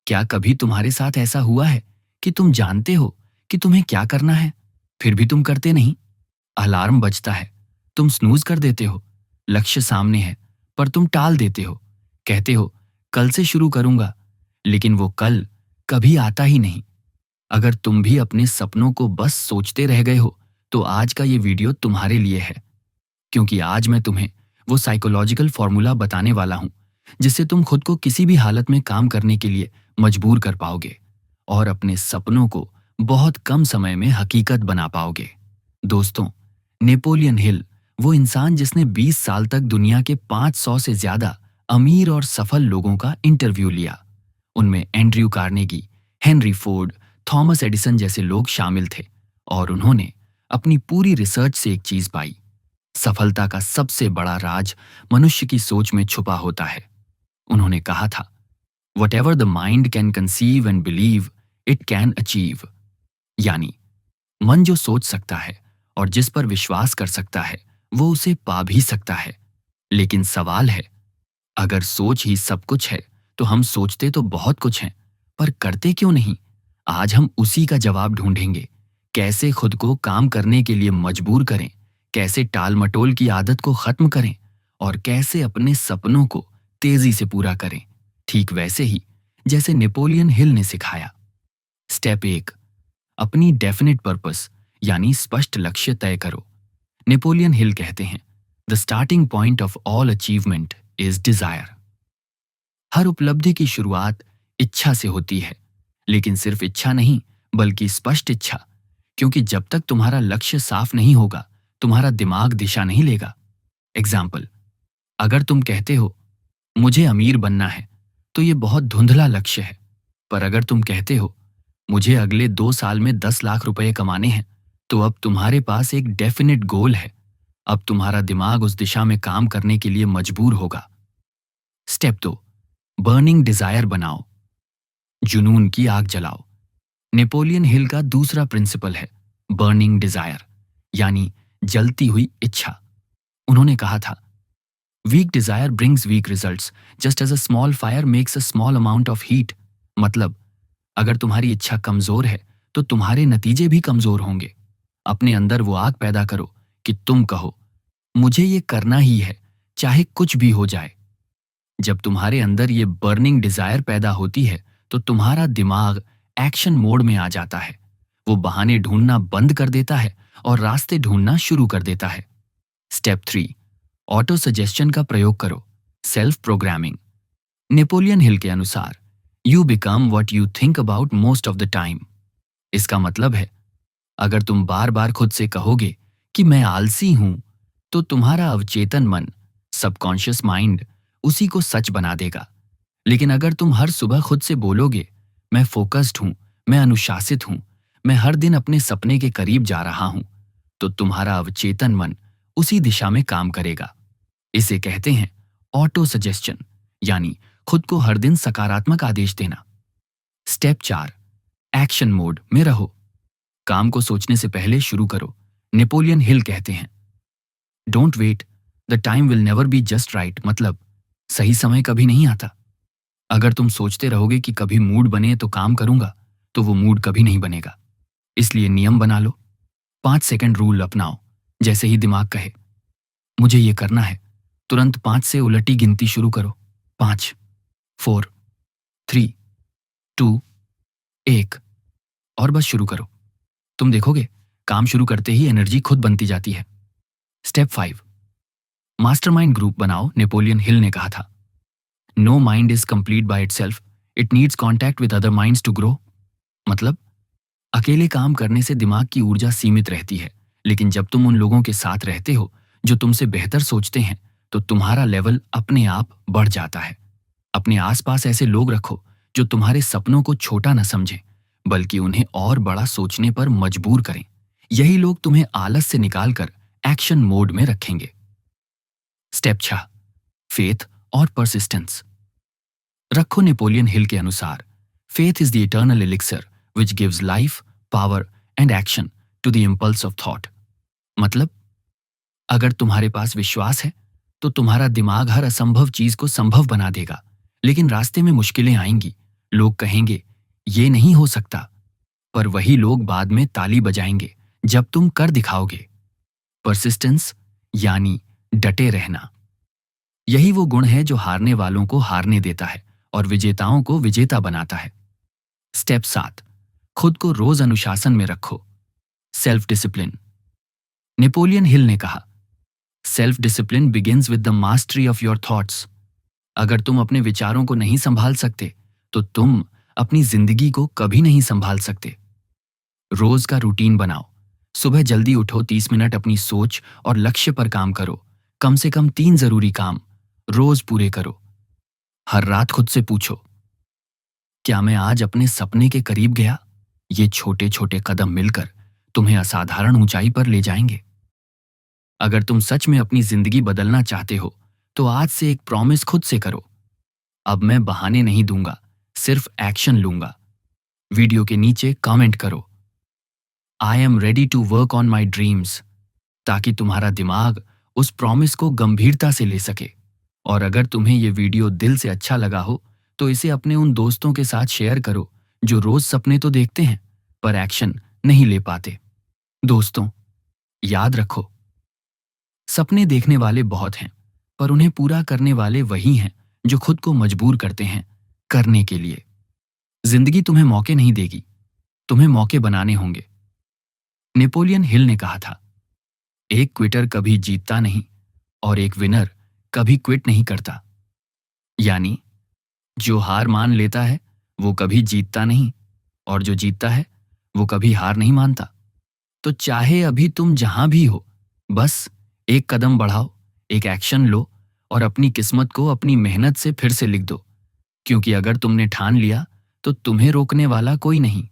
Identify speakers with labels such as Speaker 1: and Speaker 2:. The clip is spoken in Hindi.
Speaker 1: क्या कभी तुम्हारे साथ ऐसा हुआ है कि तुम जानते हो कि तुम्हें क्या करना है, फिर भी तुम करते नहीं? अलार्म बजता है, तुम स्नूज कर देते हो। लक्ष्य सामने है, पर तुम टाल देते हो। कहते हो, कल से शुरू करूंगा, लेकिन वो कल कभी आता ही नहीं। अगर तुम भी अपने सपनों को बस सोचते रह गए हो, तो आज का ये वीडियो तुम्हारे लिए है। क्योंकि आज मैं तुम्हें वो साइकोलॉजिकल फॉर्मूला बताने वाला हूं, जिससे तुम खुद को किसी भी हालत में काम करने के लिए मजबूर कर पाओगे और अपने सपनों को बहुत कम समय में हकीकत बना पाओगे। दोस्तों, नेपोलियन हिल वो इंसान जिसने 20 साल तक दुनिया के 500 से ज्यादा अमीर और सफल लोगों का इंटरव्यू लिया। उनमें Andrew Carnegie, Henry Ford, Thomas Edison जैसे लोग शामिल थे और उन्होंने अपनी पूरी रिसर्च से एक चीज पाई। सफलता का सबसे बड़ा राज मनुष्य की सोच में छुपा होता है। उन्होंने कहा था, what ever the mind can conceive and believe it can achieve. यानी मन जो सोच सकता है और जिस पर विश्वास कर सकता है, वो उसे पा भी सकता है। लेकिन सवाल है, अगर सोच ही सब कुछ है, तो हम सोचते तो बहुत कुछ हैं, पर करते क्यों नहीं? आज हम उसी का जवाब ढूंढेंगे। कैसे खुद को काम करने के लिए मजबूर करें, कैसे टाल मटोल की आदत को खत्म करें और कैसे अपने सपनों को तेजी से पूरा करें, ठीक वैसे ही जैसे नेपोलियन हिल ने सिखाया। स्टेप 1, अपनी डेफिनेट पर्पस यानी स्पष्ट लक्ष्य तय करो। नेपोलियन हिल कहते हैं, the starting point of all achievement is desire. हर उपलब्धि की शुरुआत इच्छा से होती है, लेकिन सिर्फ इच्छा नहीं, बल्कि स्पष्ट इच्छा। क्योंकि जब तक तुम्हारा लक्ष्य साफ नहीं होगा, तुम्हारा दिमाग दिशा नहीं लेगा। एग्जाम्पल, अगर तुम कहते हो मुझे अमीर बनना है, तो ये बहुत धुंधला लक्ष्य है। पर अगर तुम कहते हो मुझे अगले 2 साल में 10 लाख रुपए कमाने हैं, तो अब तुम्हारे पास एक डेफिनेट गोल है। अब तुम्हारा दिमाग उस दिशा में काम करने के लिए मजबूर होगा। स्टेप 2, बर्निंग डिजायर बनाओ, जुनून की आग जलाओ। नेपोलियन हिल का दूसरा प्रिंसिपल है बर्निंग डिजायर, यानी जलती हुई इच्छा। उन्होंने कहा था, weak desire brings weak results just as a small fire makes a small amount of heat. मतलब, अगर तुम्हारी इच्छा कमजोर है, तो तुम्हारे नतीजे भी कमजोर होंगे। अपने अंदर वो आग पैदा करो कि तुम कहो, मुझे ये करना ही है, चाहे कुछ भी हो जाए। जब तुम्हारे अंदर ये बर्निंग डिजायर पैदा होती है, तो तुम्हारा दिमाग एक्शन मोड में आ जाता है। वो बहाने ढूंढना बंद कर देता है और रास्ते ढूंढना शुरू कर देता है। स्टेप 3, ऑटो सजेशन का प्रयोग करो, सेल्फ प्रोग्रामिंग। नेपोलियन हिल के अनुसार, you become what you think about most of the time. इसका मतलब है, अगर तुम बार बार खुद से कहोगे कि मैं आलसी हूं, तो तुम्हारा अवचेतन मन, सबकॉन्शियस माइंड, उसी को सच बना देगा। लेकिन अगर तुम हर सुबह खुद से बोलोगे, मैं फोकस्ड हूं, मैं अनुशासित हूं, मैं हर दिन अपने सपने के करीब जा रहा हूं, तो तुम्हारा अवचेतन मन उसी दिशा में काम करेगा। इसे कहते हैं ऑटो सजेशन, यानी खुद को हर दिन सकारात्मक आदेश देना। स्टेप 4, एक्शन मोड में रहो। काम को सोचने से पहले शुरू करो। नेपोलियन हिल कहते हैं, don't wait, the time will never be just right. मतलब, सही समय कभी नहीं आता। अगर तुम सोचते रहोगे कि कभी मूड बने तो काम करूंगा, तो वो मूड कभी नहीं बनेगा। इसलिए नियम बना लो, 5 सेकंड रूल अपनाओ। जैसे ही दिमाग कहे मुझे ये करना है, तुरंत 5 से उलटी गिनती शुरू करो। 5, 4, 3, 2, 1 और बस शुरू करो। तुम देखोगे, काम शुरू करते ही एनर्जी खुद बनती जाती है। स्टेप 5, मास्टरमाइंड ग्रुप बनाओ। नेपोलियन हिल ने कहा था, no mind is complete by itself, it needs contact with other minds to grow. मतलब, अकेले काम करने से दिमाग की ऊर्जा सीमित रहती है, लेकिन जब तुम उन लोगों के साथ रहते हो जो तुमसे बेहतर सोचते हैं, तो तुम्हारा लेवल अपने आप बढ़ जाता है। अपने आसपास ऐसे लोग रखो जो तुम्हारे सपनों को छोटा न समझें, बल्कि उन्हें और बड़ा सोचने पर मजबूर करें। यही लोग तुम्हें आलस से निकालकर एक्शन मोड में रखेंगे। स्टेप 6, फेथ और परसिस्टेंस रखो। नेपोलियन हिल के अनुसार, faith is the eternal elixir which gives life, power and action to the impulse of thought. मतलब, अगर तुम्हारे पास विश्वास है, तो तुम्हारा दिमाग हर असंभव चीज को संभव बना देगा। लेकिन रास्ते में मुश्किलें आएंगी, लोग कहेंगे ये नहीं हो सकता, पर वही लोग बाद में ताली बजाएंगे जब तुम कर दिखाओगे। परसिस्टेंस यानी डटे रहना, यही वो गुण है जो हारने वालों को हारने देता है और विजेताओं को विजेता बनाता है। स्टेप 7, खुद को रोज अनुशासन में रखो। Self discipline. नेपोलियन हिल ने कहा, self discipline begins with the mastery of your thoughts. अगर तुम अपने विचारों को नहीं संभाल सकते तो तुम अपनी जिंदगी को कभी नहीं संभाल सकते। रोज का रूटीन बनाओ। सुबह जल्दी उठो, 30 मिनट अपनी सोच और लक्ष्य पर काम करो। कम से कम 3 जरूरी काम रोज पूरे करो। हर रात खुद से पूछो, क्या मैं आज अपने सपने के करीब गया? ये छोटे छोटे कदम मिलकर तुम्हें असाधारण ऊंचाई पर ले जाएंगे। अगर तुम सच में अपनी जिंदगी बदलना चाहते हो तो आज से एक प्रॉमिस खुद से करो, अब मैं बहाने नहीं दूंगा, सिर्फ एक्शन लूंगा। वीडियो के नीचे कमेंट करो, I am ready to work on my dreams, ताकि तुम्हारा दिमाग उस प्रॉमिस को गंभीरता से ले सके। और अगर तुम्हें ये वीडियो दिल से अच्छा लगा हो तो इसे अपने उन दोस्तों के साथ शेयर करो जो रोज सपने तो देखते हैं पर एक्शन नहीं ले पाते। दोस्तों, याद रखो, सपने देखने वाले बहुत हैं, पर उन्हें पूरा करने वाले वही हैं जो खुद को मजबूर करते हैं करने के लिए। जिंदगी तुम्हें मौके नहीं देगी, तुम्हें मौके बनाने होंगे। नेपोलियन हिल ने कहा था, एक क्विटर कभी जीतता नहीं और एक विनर कभी क्विट नहीं करता। यानी जो हार मान लेता है वो कभी जीतता नहीं और जो जीतता है वो कभी हार नहीं मानता। तो चाहे अभी तुम जहां भी हो, बस एक कदम बढ़ाओ, एक एक्शन लो और अपनी किस्मत को अपनी मेहनत से फिर से लिख दो। क्योंकि अगर तुमने ठान लिया तो तुम्हें रोकने वाला कोई नहीं।